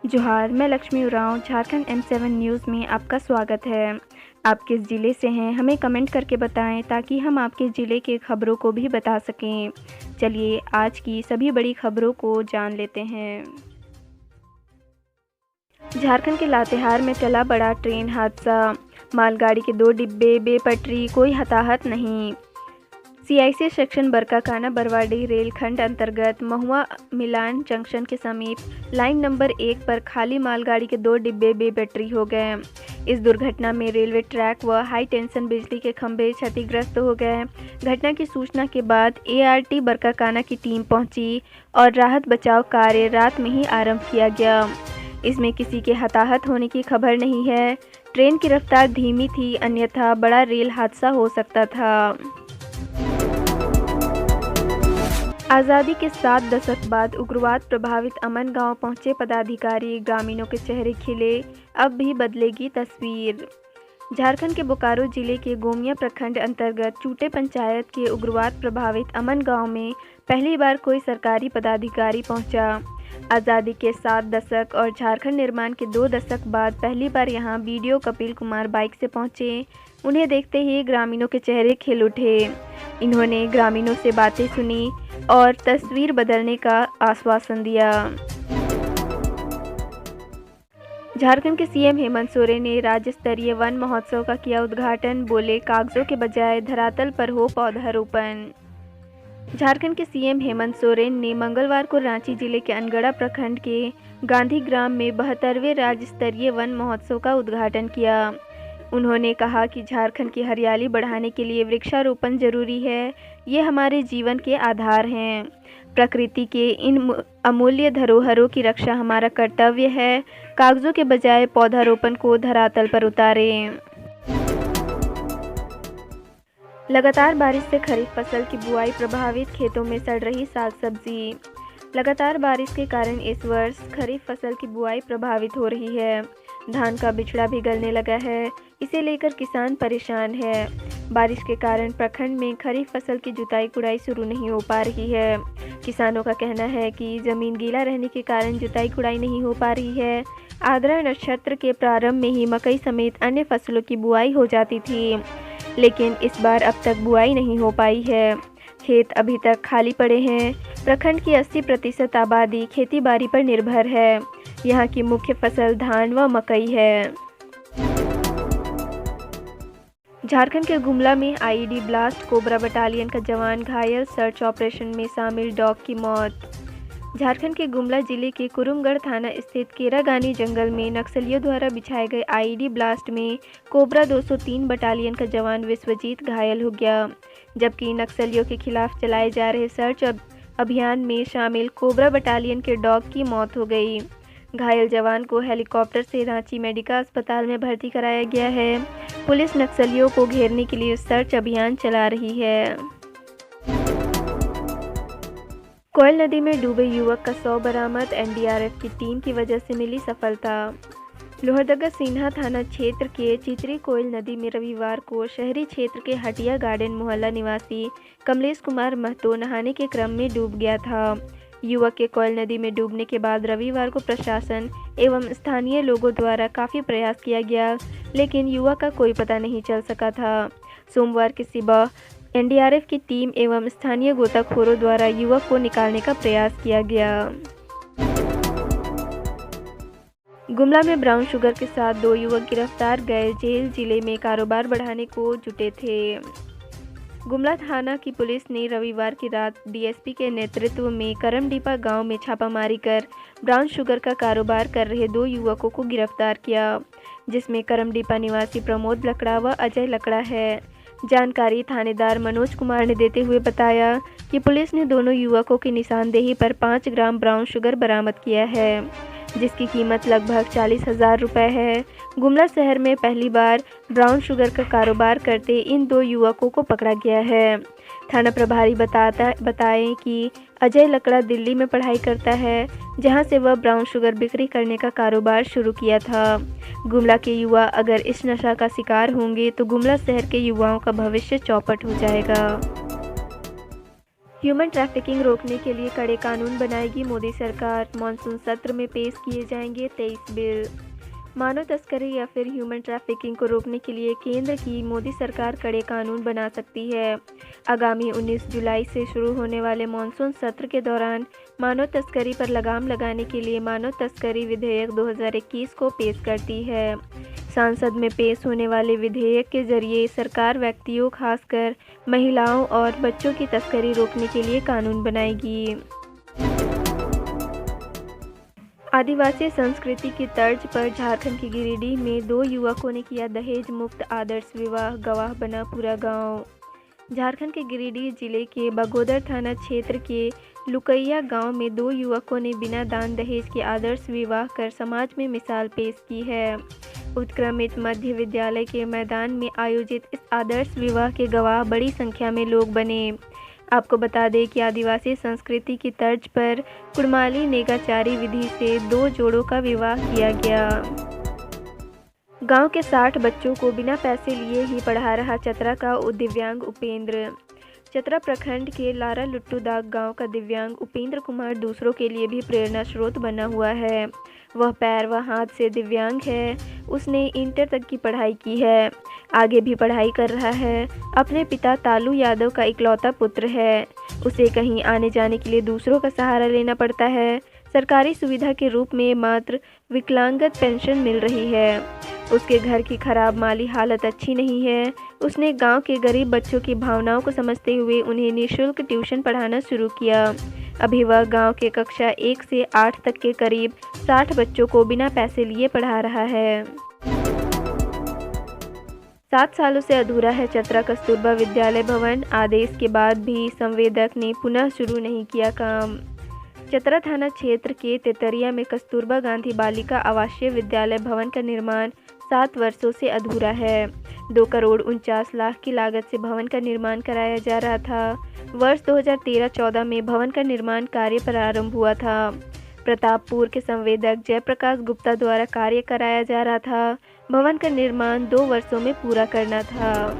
जोहार, मैं Lakshmi Oraon Jharkhand M7 news में आपका स्वागत है। आप किस ज़िले से हैं हमें कमेंट करके बताएं ताकि हम आपके ज़िले के खबरों को भी बता सकें। चलिए आज की सभी बड़ी खबरों को जान लेते हैं। झारखंड के लातेहार में चला बड़ा ट्रेन हादसा, मालगाड़ी के 2 डिब्बे बेपटरी, कोई हताहत नहीं। CIC सेक्शन बरकाकाना बरवाडीह रेलखंड अंतर्गत महुआ मिलान जंक्शन के समीप लाइन नंबर 1 पर खाली मालगाड़ी के 2 डिब्बे बेपटरी हो गए। इस दुर्घटना में रेलवे ट्रैक व हाई टेंशन बिजली के खंभे क्षतिग्रस्त हो गए। घटना की सूचना के बाद ART बरकाकाना की टीम पहुंची और राहत बचाव कार्य रात में ही आरंभ किया गया। इसमें किसी के हताहत होने की खबर नहीं है। ट्रेन की रफ्तार धीमी थी, अन्यथा बड़ा रेल हादसा हो सकता था। आज़ादी के 7 दशक बाद उग्रवाद प्रभावित अमन गांव पहुंचे पदाधिकारी, ग्रामीणों के चेहरे खिले, अब भी बदलेगी तस्वीर। झारखंड के बोकारो जिले के गोमिया प्रखंड अंतर्गत चूटे पंचायत के उग्रवाद प्रभावित अमन गांव में पहली बार कोई सरकारी पदाधिकारी पहुंचा। आज़ादी के 7 दशक और झारखंड निर्माण के 2 दशक बाद पहली बार यहां BDO कपिल कुमार बाइक से पहुंचे। उन्हें देखते ही ग्रामीणों के चेहरे खिल उठे। इन्होंने ग्रामीणों से बातें सुनी और तस्वीर बदलने का आश्वासन दिया। झारखंड के CM हेमंत सोरेन ने राज्य स्तरीय वन महोत्सव का किया उद्घाटन, बोले कागजों के बजाय धरातल पर हो पौधारोपण। झारखंड के CM हेमंत सोरेन ने मंगलवार को रांची जिले के अनगढ़ा प्रखंड के गांधी ग्राम में 72वें राज्य स्तरीय वन महोत्सव का उद्घाटन किया। उन्होंने कहा कि झारखंड की हरियाली बढ़ाने के लिए वृक्षारोपण जरूरी है। ये हमारे जीवन के आधार हैं। प्रकृति के इन अमूल्य धरोहरों की रक्षा हमारा कर्तव्य है। कागजों के बजाय पौधारोपण को धरातल पर उतारें। लगातार बारिश से खरीफ फसल की बुआई प्रभावित, खेतों में सड़ रही साग सब्जी। लगातार बारिश के कारण इस वर्ष खरीफ फसल की बुआई प्रभावित हो रही है। धान का बिचड़ा भी गलने लगा है, इसे लेकर किसान परेशान है। बारिश के कारण प्रखंड में खरीफ फसल की जुताई कुड़ाई शुरू नहीं हो पा रही है। किसानों का कहना है कि जमीन गीला रहने के कारण जुताई कुड़ाई नहीं हो पा रही है। आद्रा नक्षत्र के प्रारंभ में ही मकई समेत अन्य फसलों की बुआई हो जाती थी, लेकिन इस बार अब तक बुआई नहीं हो पाई है। खेत अभी तक खाली पड़े हैं। प्रखंड की 80% आबादी खेती-बाड़ी पर निर्भर है। यहाँ की मुख्य फसल धान व मकई है। झारखंड के गुमला में IED ब्लास्ट, कोबरा बटालियन का जवान घायल, सर्च ऑपरेशन में शामिल डॉग की मौत। झारखंड के गुमला जिले के कुरुमगढ़ थाना स्थित केरागानी जंगल में नक्सलियों द्वारा बिछाए गए IED ब्लास्ट में कोबरा 203 बटालियन का जवान विश्वजीत घायल हो गया, जबकि नक्सलियों के खिलाफ चलाए जा रहे सर्च अभियान में शामिल कोबरा बटालियन के डॉग की मौत हो गई। घायल जवान को हेलीकॉप्टर से रांची मेडिका अस्पताल में भर्ती कराया गया है। पुलिस नक्सलियों को घेरने के लिए सर्च अभियान चला रही है। कोयल नदी में डूबे युवक का शव बरामद, NDRF की टीम की वजह से मिली सफलता। लोहरदगा सिन्हा थाना क्षेत्र के चिचरी कोयल नदी में रविवार को शहरी क्षेत्र के हटिया गार्डन मोहल्ला निवासी कमलेश कुमार महतो नहाने के क्रम में डूब गया था। युवक के कोयल नदी में डूबने के बाद रविवार को प्रशासन एवं स्थानीय लोगों द्वारा काफ़ी प्रयास किया गया, लेकिन युवक का कोई पता नहीं चल सका था। सोमवार की सुबह NDRF की टीम एवं स्थानीय गोताखोरों द्वारा युवक को निकालने का प्रयास किया गया। गुमला में ब्राउन शुगर के साथ 2 युवक गिरफ्तार, गए जेल, जिले में कारोबार बढ़ाने को जुटे थे। गुमला थाना की पुलिस ने रविवार की रात DSP के नेतृत्व में करमडीपा गांव में छापामारी कर ब्राउन शुगर का कारोबार कर रहे 2 युवकों को गिरफ्तार किया, जिसमें करमडीपा निवासी प्रमोद लकड़ा व अजय लकड़ा है। जानकारी थानेदार मनोज कुमार ने देते हुए बताया कि पुलिस ने दोनों युवकों की निशानदेही पर 5 ग्राम ब्राउन शुगर बरामद किया है, जिसकी कीमत लगभग 40,000 रुपये है। गुमला शहर में पहली बार ब्राउन शुगर का कारोबार करते इन 2 युवकों को पकड़ा गया है। थाना प्रभारी बताएं कि अजय लकड़ा दिल्ली में पढ़ाई करता है, जहां से वह ब्राउन शुगर बिक्री करने का कारोबार शुरू किया था। गुमला के युवा अगर इस नशा का शिकार होंगे तो गुमला शहर के युवाओं का भविष्य चौपट हो जाएगा। ह्यूमन ट्रैफिकिंग रोकने के लिए कड़े कानून बनाएगी मोदी सरकार। मानसून सत्र में पेश किए जाएंगे 23 बिल। मानव तस्करी या फिर ह्यूमन ट्रैफिकिंग को रोकने के लिए केंद्र की मोदी सरकार कड़े कानून बना सकती है। आगामी 19 जुलाई से शुरू होने वाले मानसून सत्र के दौरान मानव तस्करी पर लगाम लगाने के लिए मानव तस्करी विधेयक 2021 को पेश करती है। संसद में पेश होने वाले विधेयक के जरिए सरकार व्यक्तियों, खासकर महिलाओं और बच्चों की तस्करी रोकने के लिए कानून बनाएगी। आदिवासी संस्कृति की तर्ज पर झारखंड के गिरिडीह में 2 युवकों ने किया दहेज मुक्त आदर्श विवाह, गवाह बना पूरा गांव। झारखंड के गिरिडीह जिले के बगोदर थाना क्षेत्र के लुकैया गांव में 2 युवकों ने बिना दान दहेज के आदर्श विवाह कर समाज में मिसाल पेश की है। उत्क्रमित मध्य विद्यालय के मैदान में आयोजित इस आदर्श विवाह के गवाह बड़ी संख्या में लोग बने। आपको बता दें कि आदिवासी संस्कृति की तर्ज पर कुड़माली नेगाचारी विधि से 2 जोड़ों का विवाह किया गया। गांव के 60 बच्चों को बिना पैसे लिए ही पढ़ा रहा चतरा का दिव्यांग उपेंद्र। चतरा प्रखंड के लारा लुट्टूदाग गांव का दिव्यांग उपेंद्र कुमार दूसरों के लिए भी प्रेरणा स्रोत बना हुआ है। वह पैर व हाथ से दिव्यांग है। उसने इंटर तक की पढ़ाई की है, आगे भी पढ़ाई कर रहा है। अपने पिता तालू यादव का इकलौता पुत्र है। उसे कहीं आने जाने के लिए दूसरों का सहारा लेना पड़ता है। सरकारी सुविधा के रूप में मात्र विकलांगत पेंशन मिल रही है। उसके घर की खराब माली हालत अच्छी नहीं है। उसने गांव के गरीब बच्चों की भावनाओं को समझते हुए उन्हें निःशुल्क ट्यूशन पढ़ाना शुरू किया। अभी वह गांव के कक्षा 1 से 8 तक के करीब 60 बच्चों को बिना पैसे लिए पढ़ा रहा है। 7 सालों से अधूरा है चतरा कस्तूरबा विद्यालय भवन। आदेश के बाद भी संवेदक ने पुनः शुरू नहीं किया काम। चतरा थाना क्षेत्र के तेतरिया में कस्तूरबा गांधी बालिका आवासीय विद्यालय भवन का निर्माण 7 वर्षों से अधूरा है। 2 करोड़ 49 लाख की लागत से भवन का निर्माण कराया जा रहा था। वर्ष 2013-14 में भवन का निर्माण कार्य प्रारंभ हुआ था। प्रतापपुर के संवेदक जयप्रकाश गुप्ता द्वारा कार्य कराया जा रहा था। भवन का निर्माण 2 वर्षों में पूरा करना था।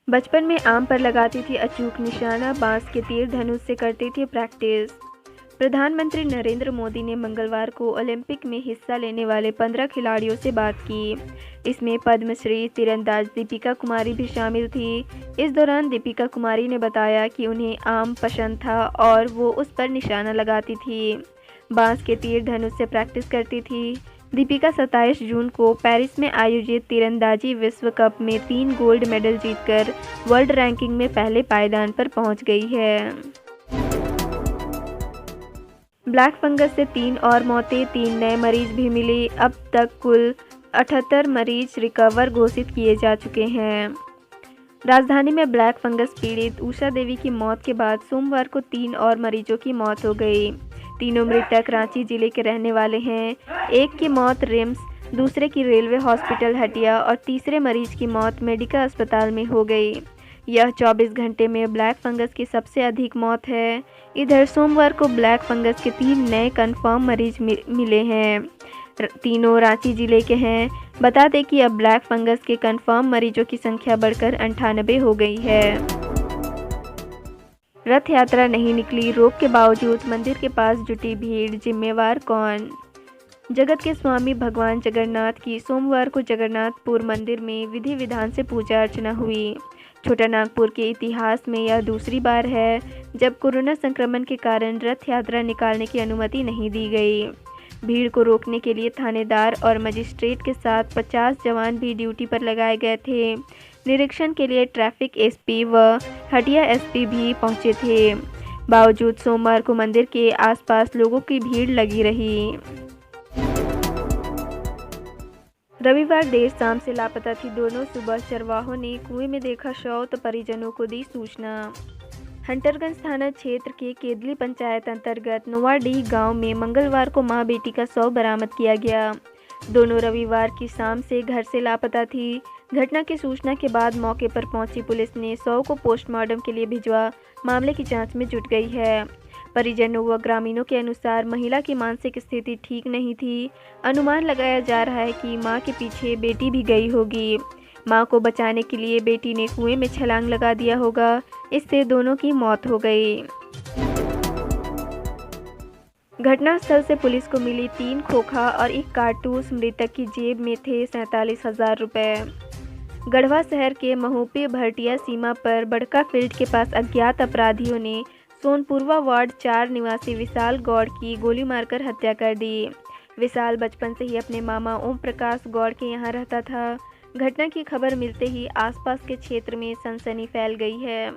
बचपन में आम पर लगाती थी अचूक निशाना, बांस के तीर धनुष से करती थी प्रैक्टिस। प्रधानमंत्री नरेंद्र मोदी ने मंगलवार को ओलंपिक में हिस्सा लेने वाले 15 खिलाड़ियों से बात की। इसमें पद्मश्री तीरंदाज दीपिका कुमारी भी शामिल थी। इस दौरान दीपिका कुमारी ने बताया कि उन्हें आम पसंद था और वो उस पर निशाना लगाती थी। बांस के तीर धनुष से प्रैक्टिस करती थी। दीपिका 27 जून को पेरिस में आयोजित तीरंदाजी विश्व कप में 3 गोल्ड मेडल जीतकर वर्ल्ड रैंकिंग में पहले पायदान पर पहुंच गई है। ब्लैक फंगस से 3 और मौतें, 3 नए मरीज भी मिले। अब तक कुल 78 मरीज रिकवर घोषित किए जा चुके हैं। राजधानी में ब्लैक फंगस पीड़ित उषा देवी की मौत के बाद सोमवार को 3 और मरीजों की मौत हो गई। तीनों मृतक रांची जिले के रहने वाले हैं। एक की मौत रिम्स, दूसरे की रेलवे हॉस्पिटल हटिया और तीसरे मरीज की मौत मेडिकल अस्पताल में हो गई। यह 24 घंटे में ब्लैक फंगस की सबसे अधिक मौत है। इधर सोमवार को ब्लैक फंगस के 3 नए कंफर्म मरीज मिले हैं। तीनों रांची जिले के हैं। बता दें कि अब ब्लैक फंगस के कंफर्म मरीजों की संख्या बढ़कर 98 हो गई है। रथ यात्रा नहीं निकली, रोक के बावजूद मंदिर के पास जुटी भीड़, जिम्मेवार कौन? जगत के स्वामी भगवान जगन्नाथ की सोमवार को जगन्नाथपुर मंदिर में विधि विधान से पूजा अर्चना हुई। छोटा नागपुर के इतिहास में यह दूसरी बार है जब कोरोना संक्रमण के कारण रथ यात्रा निकालने की अनुमति नहीं दी गई। भीड़ को रोकने के लिए थानेदार और मजिस्ट्रेट के साथ 50 जवान भी ड्यूटी पर लगाए गए थे। निरीक्षण के लिए ट्रैफिक एसपी व हटिया एसपी भी पहुंचे थे। बावजूद सोमवार को मंदिर के आसपास लोगों की भीड़ लगी रही। रविवार देर शाम से लापता थी दोनों। सुबह चरवाहों ने कुएं में देखा शव तो परिजनों को दी सूचना। हंटरगंज थाना क्षेत्र के केदली पंचायत अंतर्गत नोवाडीह गांव में मंगलवार को मां बेटी का शव बरामद किया गया। दोनों रविवार की शाम से घर से लापता थी। घटना की सूचना के बाद मौके पर पहुंची पुलिस ने शव को पोस्टमार्टम के लिए भिजवा मामले की जांच में जुट गई है। परिजनों व ग्रामीणों के अनुसार महिला की मानसिक स्थिति ठीक नहीं थी। अनुमान लगाया जा रहा है कि मां के पीछे बेटी भी गई होगी। मां को बचाने के लिए बेटी ने कुएं में छलांग लगा दिया होगा। इससे दोनों की मौत हो गई। घटनास्थल से पुलिस को मिली 3 खोखा और 1 कारतूस। मृतक की जेब में थे 47,000 रुपये। गढ़वा शहर के महोपी भरटिया सीमा पर बड़का फील्ड के पास अज्ञात अपराधियों ने सोनपुरवा वार्ड 4 निवासी विशाल गौड़ की गोली मारकर हत्या कर दी। विशाल बचपन से ही अपने मामा ओम प्रकाश गौड़ के यहाँ रहता था। घटना की खबर मिलते ही आसपास के क्षेत्र में सनसनी फैल गई है।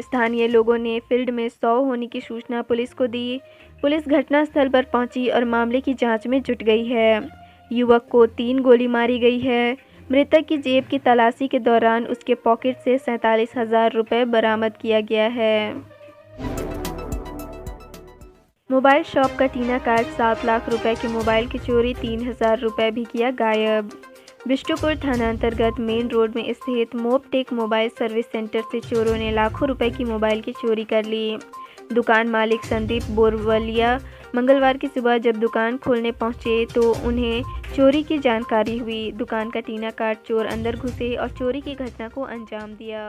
स्थानीय लोगों ने फील्ड में शव होने की सूचना पुलिस को दी। पुलिस घटनास्थल पर पहुंची और मामले की जांच में जुट गई है। युवक को 3 गोली मारी गई है। मृतक की जेब की तलाशी के दौरान उसके पॉकेट से 47,000 रुपये बरामद किया गया है। मोबाइल शॉप का टीना काट 7 लाख रुपए की मोबाइल की चोरी, 3,000 रुपये भी किया गायब। बिष्टुपुर थाना अंतर्गत मेन रोड में स्थित मोपटेक मोबाइल सर्विस सेंटर से चोरों ने लाखों रुपए की मोबाइल की चोरी कर ली। दुकान मालिक संदीप बोरवलिया मंगलवार की सुबह जब दुकान खोलने पहुंचे तो उन्हें चोरी की जानकारी हुई। दुकान का टीना काट चोर अंदर घुसे और चोरी की घटना को अंजाम दिया।